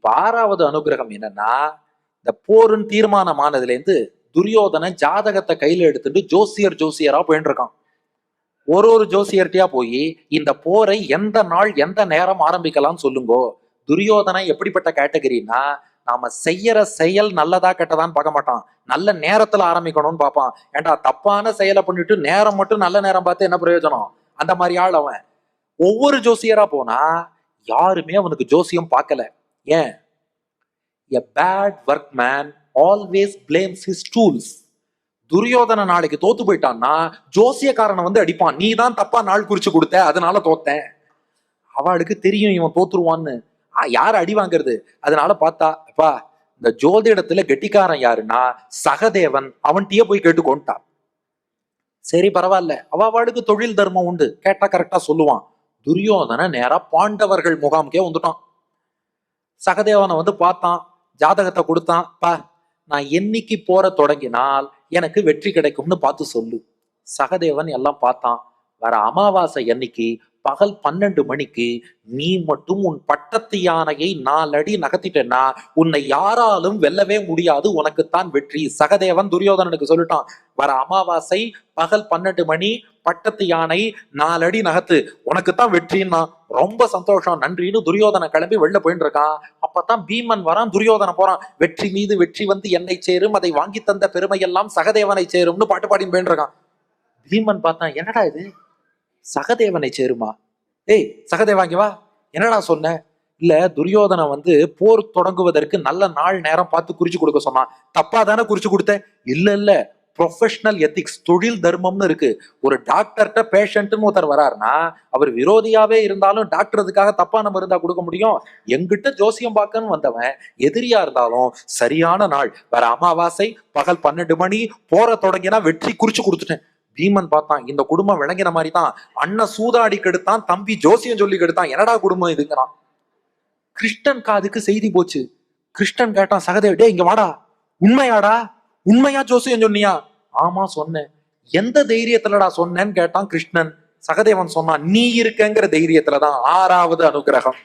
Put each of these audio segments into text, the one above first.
ஆறாவது அனுகிரகம் என்னன்னா, இந்த போருன்னு தீர்மானமானதுல இருந்து துரியோதன ஜாதகத்தை கையில எடுத்துட்டு ஜோசியரா போயிட்டு இருக்கான். ஒரு ஜோசியர்கிட்டயா போய் இந்த போரை எந்த நாள் எந்த நேரம் ஆரம்பிக்கலாம்னு சொல்லுங்கோ. துரியோதனை எப்படிப்பட்ட கேட்டகரின்னா, நாம செய்யற செயல் நல்லதா கெட்டதான்னு பார்க்க மாட்டான், நல்ல நேரத்துல ஆரம்பிக்கணும்னு பார்ப்பான். ஏன்டா தப்பான செயலை பண்ணிட்டு நேரம் மட்டும் நல்ல நேரம் பார்த்து என்ன பிரயோஜனம்? அந்த மாதிரி ஆள் அவன். ஒவ்வொரு ஜோசியரா போனா யாருமே அவனுக்கு ஜோசியம் பார்க்கல. ஏன்? A bad workman always blames his tools. Duryodhana நாளைக்கு தோத்து போயிட்டான்னா ஜோசியக்காரனை வந்து அடிப்பான், நீ தான் தப்பா நாள் குறிச்சு கொடுத்த அதனால தோத்தேன். அவளுக்கு தெரியும் இவன் தோத்துருவான்னு. யார் அடி வாங்குறது? அதனால பார்த்தா, அப்பா இந்த ஜோதிடத்துல கெட்டிக்காரன் யாருன்னா சகதேவன், அவன்கிட்டயே போய் கேட்டு கொண்டா. சரி பரவாயில்ல, அவளுக்கு தொழில் தர்மம் உண்டு, கேட்டா கரெக்டா சொல்லுவான். துரியோதன நேரா பாண்டவர்கள் முகாமுக்கே வந்துட்டான். சகதேவனை வந்து பார்த்தான், ஜாதகத்தை கொடுத்தான். பா, நான் என்னைக்கு போற தொடங்கினால் எனக்கு வெற்றி கிடைக்கும்னு பார்த்து சொல்லு. சகதேவன் எல்லாம் பார்த்தான். வர அமாவாசை அன்னைக்கு பகல் 12 மணிக்கு நீ மட்டும் உன் பட்டத்து யானையை 4 அடி நகர்த்திட்டேன்னா உன்னை யாராலும் வெல்லவே முடியாது, உனக்குத்தான் வெற்றி. சகதேவன் துரியோதனனுக்கு சொல்லிட்டான், வர அமாவாசை பகல் 12 மணி பட்டத்து யானை 4 அடி நகர்த்து, உனக்குத்தான் வெற்றின்னா. ரொம்ப சந்தோஷம், நன்றின்னு துரியோதனை கிளம்பி வெளில போயிட்டு இருக்கான். அப்பதான் பீமன் வரான், துரியோதனை போறான். வெற்றி மீது வெற்றி வந்து என்னை சேரும், அதை வாங்கி தந்த பெருமை எல்லாம் சகதேவனை சேரும்னு பாட்டு பாடின்னு போயிட்டு இருக்கான். பீமன் பார்த்தான், என்னடா இது சகதேவனை சேருமா? ஏய் சகதேவாங்க வா, என்னடா சொன்ன? இல்ல, துரியோதனை வந்து போர் தொடங்குவதற்கு நல்ல நாள் நேரம் பார்த்து குறிச்சு கொடுக்க சொன்னான். தப்பா தானே குறிச்சு கொடுத்த? இல்ல, ப்ரொஃபஷனல் எத்திக்ஸ், தொழில் தர்மம்னு இருக்கு. ஒரு டாக்டர்கிட்ட பேஷண்ட்னு ஒருத்தர் வராருன்னா அவர் விரோதியாவே இருந்தாலும் டாக்டர் அதுக்காக தப்பான மருந்தா கொடுக்க முடியும்? எங்கிட்ட ஜோசியம் பார்க்கன்னு வந்தவன் எதிரியா இருந்தாலும் சரியான நாள் வர அமாவாசை பகல் 12 மணி போற தொடங்கினா வெற்றி குறிச்சு கொடுத்துட்டேன். பீமன் பார்த்தான், இந்த குடும்பம் விளங்கின மாதிரி தான். அண்ணன் சூதாடி கெடுத்தான், தம்பி ஜோசியம் சொல்லி கெடுத்தான், என்னடா குடும்பம் இதுங்கிறான். கிருஷ்ணன் காதுக்கு செய்தி போச்சு. கிருஷ்ணன் கேட்டான், சகதேவ இங்க வாடா, உண்மையாடா? உண்மையா ஜோசியம் சொன்னியா? ஆமா சொன்னேன். எந்த தைரியத்துலடா சொன்னேன்னு கேட்டான் கிருஷ்ணன். சகதேவன் சொன்னான், நீ இருக்கங்கிற தைரியத்துலதான். ஆறாவது அனுகிரகம்.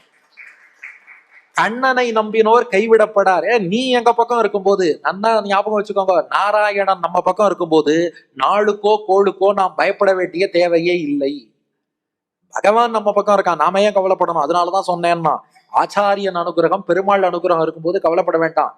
கண்ணனை நம்பினோர் கைவிடப்படாரு. நீ எங்க பக்கம் இருக்கும்போது, நன்னா ஞாபகம் வச்சுக்கோங்க, நாராயணன் நம்ம பக்கம் இருக்கும்போது நாளுக்கோ கோளுக்கோ நாம் பயப்பட வேண்டிய தேவையே இல்லை. பகவான் நம்ம பக்கம் இருக்கான், நாம ஏன் கவலைப்படணும்? அதனாலதான் சொன்னேன்னா, ஆச்சாரியன் அனுகிரகம் பெருமாள் அனுகிரகம் இருக்கும்போது கவலைப்பட வேண்டாம்.